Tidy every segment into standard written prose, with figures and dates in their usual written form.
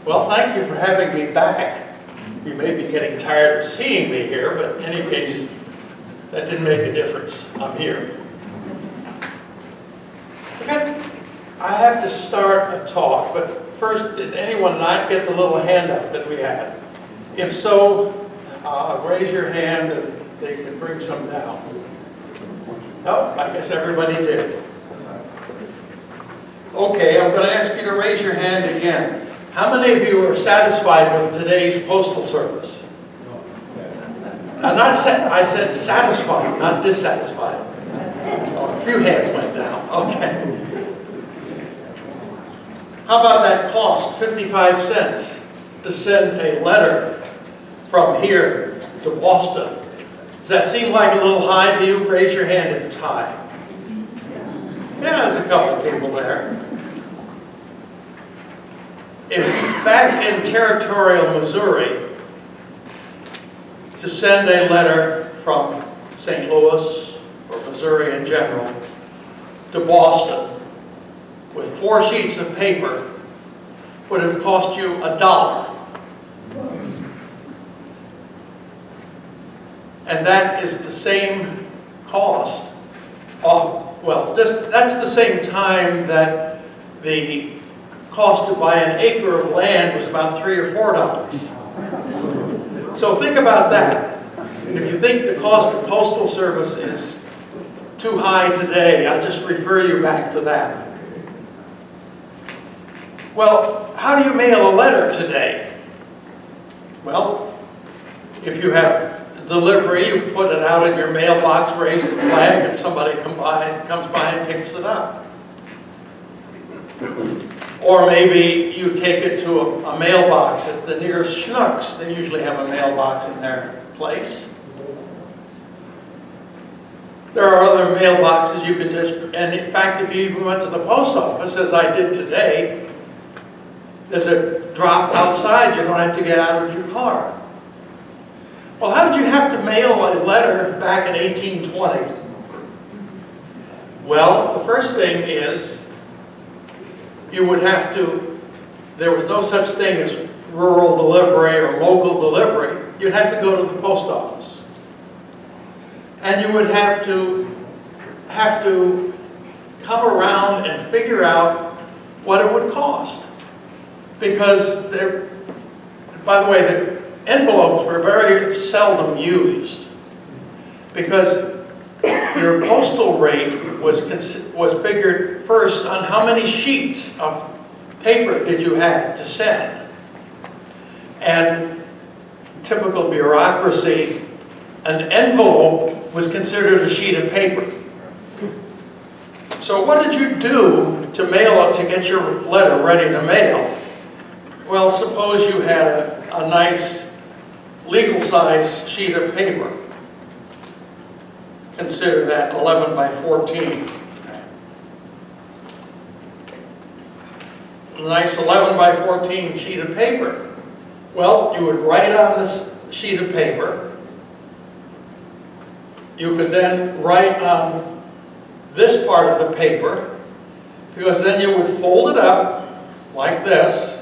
Well, thank you for having me back. You may be getting tired of seeing me here, but in any case, that didn't make a difference. I'm here. Okay, I have to start a talk, but first, did anyone not get the little handout that we had? If so, raise your hand and they can bring some down. Oh, I guess everybody did. Okay, I'm going to ask you to raise your hand again. How many of you are satisfied with today's Postal Service? I said satisfied, not dissatisfied. Oh, a few hands went down. Okay. How about that cost, 55 cents, to send a letter from here to Boston? Does that seem like a little high to you? Raise your hand if it's high. Yeah, there's a couple of people there. If back in Territorial Missouri, to send a letter from St. Louis, or Missouri in general, to Boston, with 4 sheets of paper, would have cost you $1. And that is the same cost that's the same time that the cost to buy an acre of land was about $3 or $4. So think about that. And if you think the cost of Postal Service is too high today, I'll just refer you back to that. Well, how do you mail a letter today? Well, if you have delivery, you put it out in your mailbox, raise the flag, and somebody comes by and picks it up. Or maybe you take it to a mailbox at the nearest Schultz. They usually have a mailbox in their place. There are other mailboxes you can just, and in fact, if you even went to the post office, as I did today, there's a drop outside. You don't have to get out of your car. Well, how did you have to mail a letter back in 1820? Well, the first thing is, you would have to, there was no such thing as rural delivery or local delivery. You'd have to go to the post office. And you would have to come around and figure out what it would cost. Because by the way, the envelopes were very seldom used. Because your postal rate was figured first on how many sheets of paper did you have to send. And typical bureaucracy, an envelope was considered a sheet of paper. So what did you do to get your letter ready to mail? Well, suppose you had a nice legal size sheet of paper. Consider that 11 by 14. A nice 11 by 14 sheet of paper. Well, you would write on this sheet of paper. You could then write on this part of the paper, because then you would fold it up like this,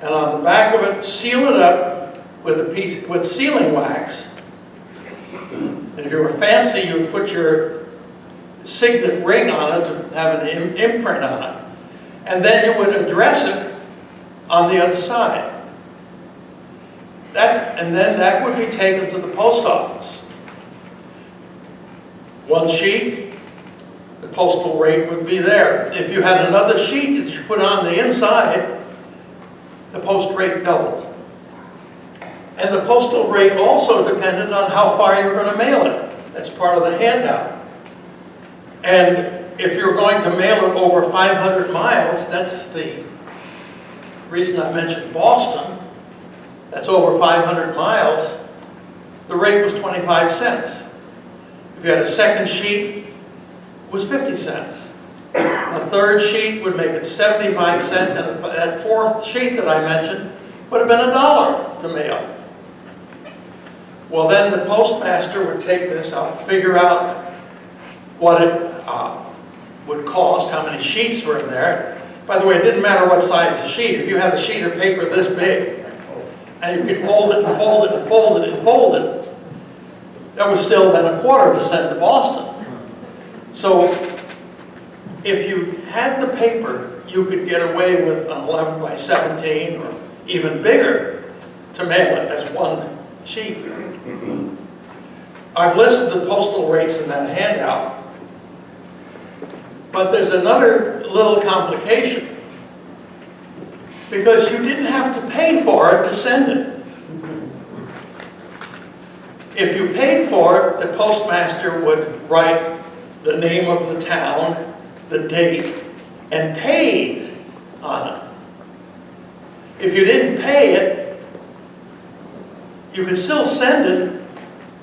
and on the back of it, seal it up with sealing wax. And if you were fancy, you would put your signet ring on it to have an imprint on it. And then you would address it on the other side. And then that would be taken to the post office. 1 sheet, the postal rate would be there. If you had another sheet that you put on the inside, the post rate doubled. And the postal rate also depended on how far you were going to mail it. That's part of the handout. And if you're going to mail it over 500 miles, that's the reason I mentioned Boston, that's over 500 miles, the rate was 25 cents. If you had a second sheet, it was 50 cents. A third sheet would make it 75 cents, and that fourth sheet that I mentioned would have been $1 to mail. Well, then the postmaster would take this out, figure out what it would cost, how many sheets were in there, By the way, it didn't matter what size the sheet. If you had a sheet of paper this big, and you could fold it and fold it and fold it and fold it, that was still then a quarter to send to Boston. So if you had the paper, you could get away with an 11 by 17 or even bigger to mail it as one sheet. I've listed the postal rates in that handout, but there's another little complication, because you didn't have to pay for it to send it. If you paid for it, the postmaster would write the name of the town, the date, and paid on it. If you didn't pay it, you could still send it,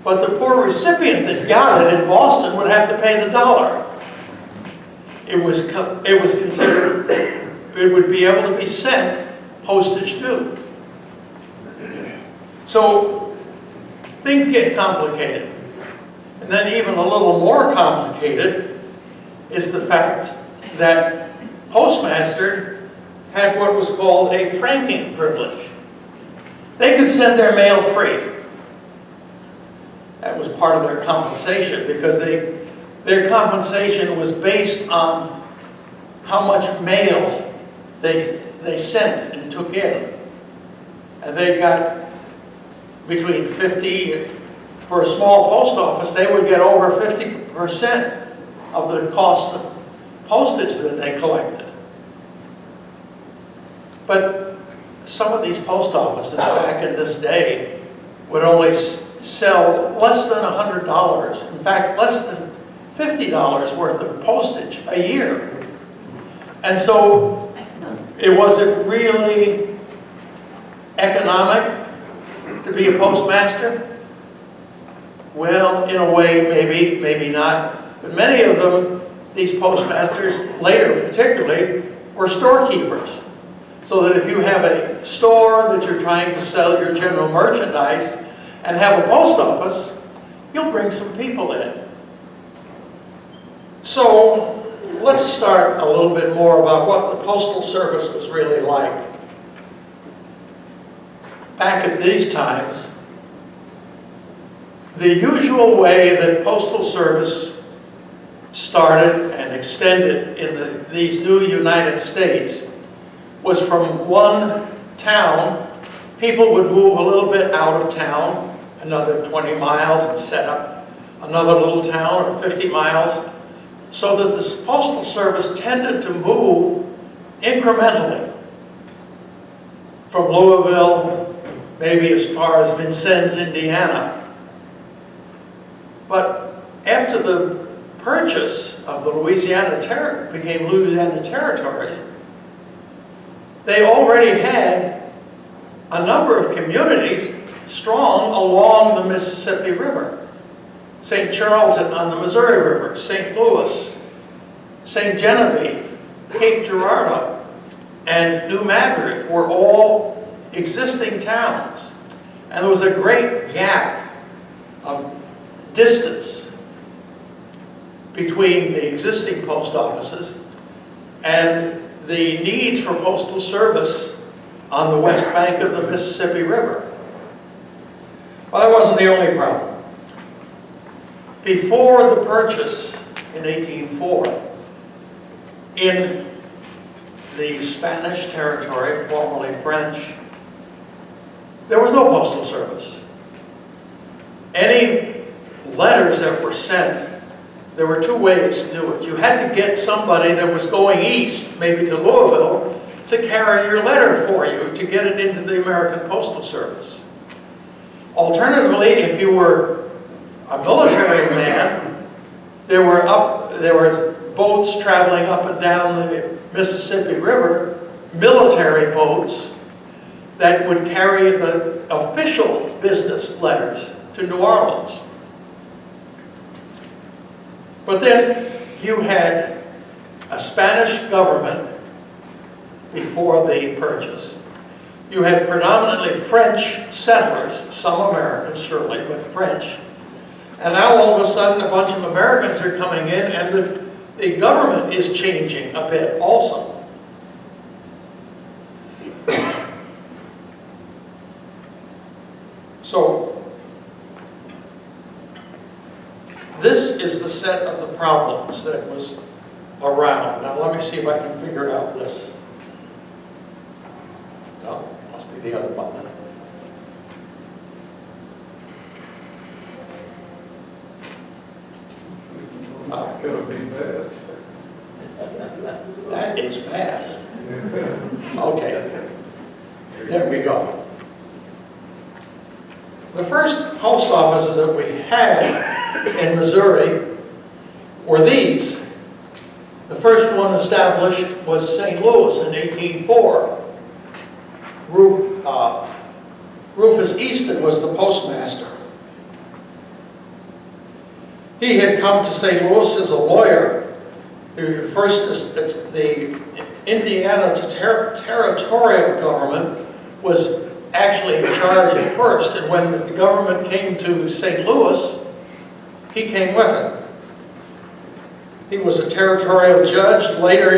but the poor recipient that got it in Boston would have to pay the dollar. It was considered, it would be able to be sent postage due. So things get complicated. And then even a little more complicated is the fact that postmaster had what was called a franking privilege. They could send their mail free. That was part of their compensation, because their compensation was based on how much mail they sent and took in. And they got between 50, for a small post office, they would get over 50% of the cost of postage that they collected. But some of these post offices back in this day would only sell less than $100, in fact, less than $50 worth of postage a year. And so it wasn't really economic to be a postmaster. Well, in a way, maybe, maybe not. But many of them, these postmasters, later particularly, were storekeepers. So that if you have a store that you're trying to sell your general merchandise and have a post office, you'll bring some people in. So let's start a little bit more about what the Postal Service was really like. Back at these times, the usual way that Postal Service started and extended in these new United States was from one town. People would move a little bit out of town, another 20 miles, and set up another little town, or 50 miles, so that the Postal Service tended to move incrementally from Louisville, maybe as far as Vincennes, Indiana. But after the purchase of the Louisiana became Louisiana territories, they already had a number of communities strong along the Mississippi River. St. Charles on the Missouri River, St. Louis, St. Genevieve, Cape Girardeau, and New Madrid were all existing towns. And there was a great gap of distance between the existing post offices and the needs for postal service on the west bank of the Mississippi River. Well, that wasn't the only problem. Before the purchase in 1804, in the Spanish territory, formerly French, there was no postal service. Any letters that were sent, there were two ways to do it. You had to get somebody that was going east, maybe to Louisville, to carry your letter for you to get it into the American Postal Service. Alternatively, if you were a military man, there were boats traveling up and down the Mississippi River, military boats that would carry the official business letters to New Orleans. But then you had a Spanish government before the purchase. You had predominantly French settlers, some Americans surely, but French. And now all of a sudden a bunch of Americans are coming in, and the government is changing a bit also. So this is the set of the problems that was around. Now let me see if I can figure out this. No, must be the other button. Gonna be fast. That is fast. Okay, there we go. The first post offices that we had in Missouri were these. The first one established was St. Louis in 1804. Rufus Easton was the postmaster. He had come to St. Louis as a lawyer. The Indiana Territorial government was actually in charge at first, and when the government came to St. Louis, he came with it. He was a territorial judge. Later,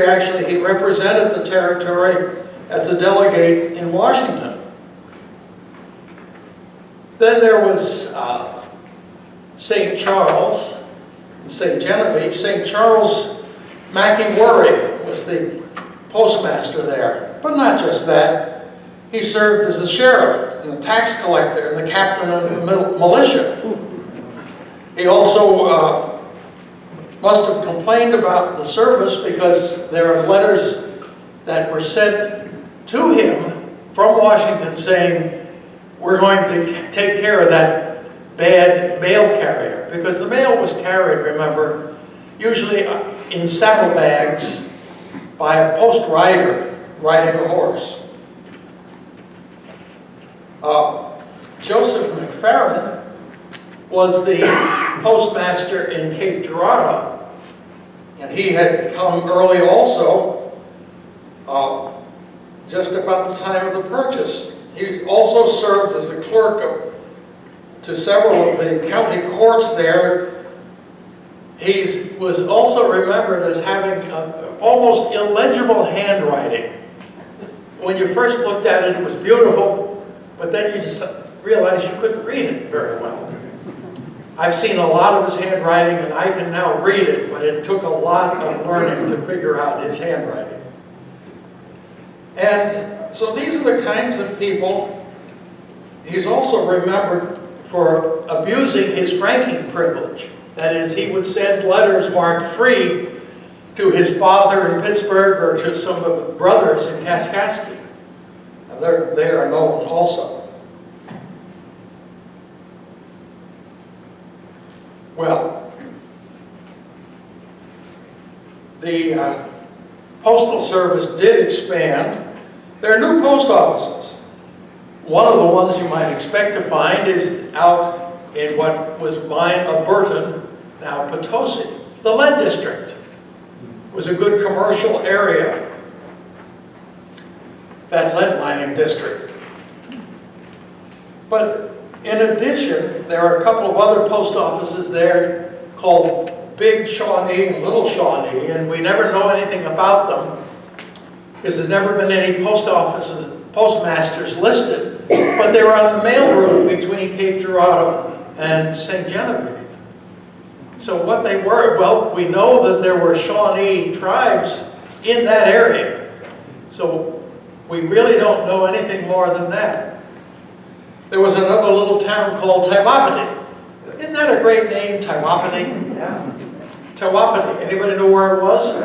he represented the territory as a delegate in Washington. Then there was St. Charles and St. Genevieve. St. Charles McEnroe was the postmaster there. But not just that. He served as the sheriff and the tax collector and the captain of the militia. He also must have complained about the service because there are letters that were sent to him from Washington saying, we're going to take care of that bad mail carrier. Because the mail was carried, remember, usually in saddlebags by a post rider riding a horse. Joseph McFerrin was the postmaster in Cape Girardeau, and he had come early also, just about the time of the purchase. He also served as the clerk to several of the county courts there. He was also remembered as having almost illegible handwriting. When you first looked at it, it was beautiful, but then you just realized you couldn't read it very well. I've seen a lot of his handwriting, and I can now read it, but it took a lot of learning to figure out his handwriting. And so these are the kinds of people. He's also remembered for abusing his franking privilege. That is, he would send letters marked free to his father in Pittsburgh or to some of the brothers in Kaskaskia. And they are known also. Well, the Postal Service did expand. There are new post offices. One of the ones you might expect to find is out in what was mine of Burton, now Potosi. The lead district was a good commercial area, that lead mining district. But in addition, there are a couple of other post offices there called Big Shawnee and Little Shawnee, and we never know anything about them because there's never been any postmasters listed, but they were on the mail route between Cape Girardeau and St. Genevieve. So what they were, well, we know that there were Shawnee tribes in that area. So we really don't know anything more than that. There was another little town called Taiwapati. Isn't that a great name, Taiwapati? Yeah. Taiwapati. Anybody know where it was?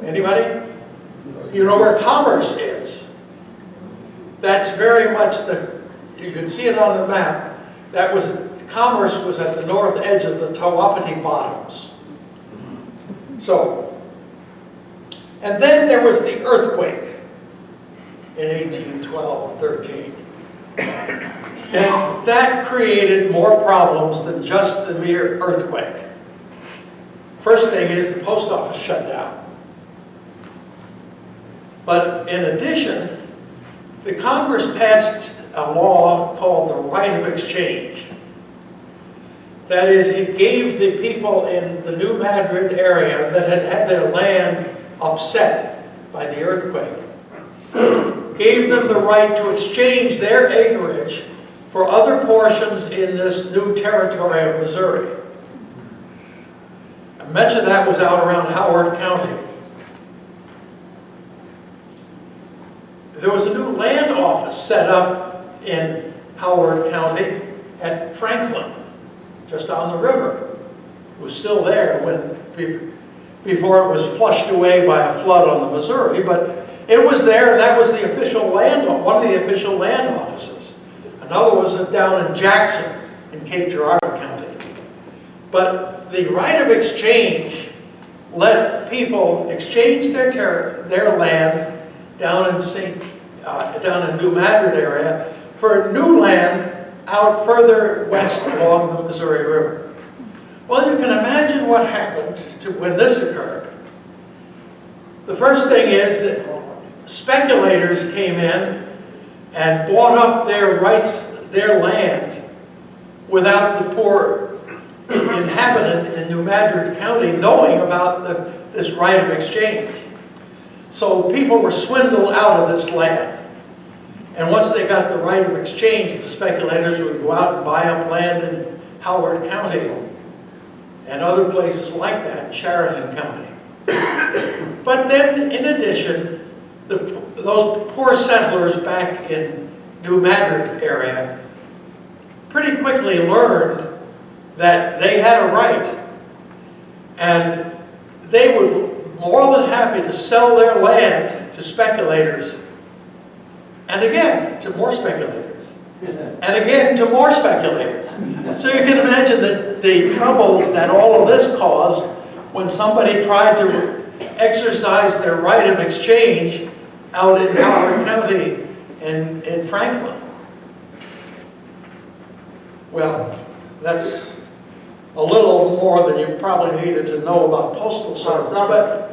Anybody? You know where Commerce is. That's very much you can see it on the map. Commerce was at the north edge of the Taiwapati bottoms. So, and then there was the earthquake in 1812-13. And that created more problems than just the mere earthquake. First thing is the post office shut down. But in addition, the Congress passed a law called the right of exchange. That is, it gave the people in the New Madrid area that had had their land upset by the earthquake, gave them the right to exchange their acreage for other portions in this new territory of Missouri. And much of that was out around Howard County. There was a new land office set up in Howard County at Franklin, just on the river. It was still there before it was flushed away by a flood on the Missouri, but it was there, and that was the official land, one of the official land offices. Another was down in Jackson in Cape Girardeau County. But the right of exchange let people exchange their land down in New Madrid area for new land out further west along the Missouri River. Well, you can imagine what happened when this occurred. The first thing is that speculators came in and bought up their rights, their land, without the poor inhabitant in New Madrid County knowing about this right of exchange. So people were swindled out of this land. And once they got the right of exchange, the speculators would go out and buy up land in Howard County and other places like that, Sheridan County. But then, in addition, those poor settlers back in New Madrid area pretty quickly learned that they had a right, and they were more than happy to sell their land to speculators, and again to more speculators, and again to more speculators. So you can imagine the troubles that all of this caused when somebody tried to exercise their right of exchange out in Howard County in Franklin. Well, that's a little more than you probably needed to know about Postal Service, but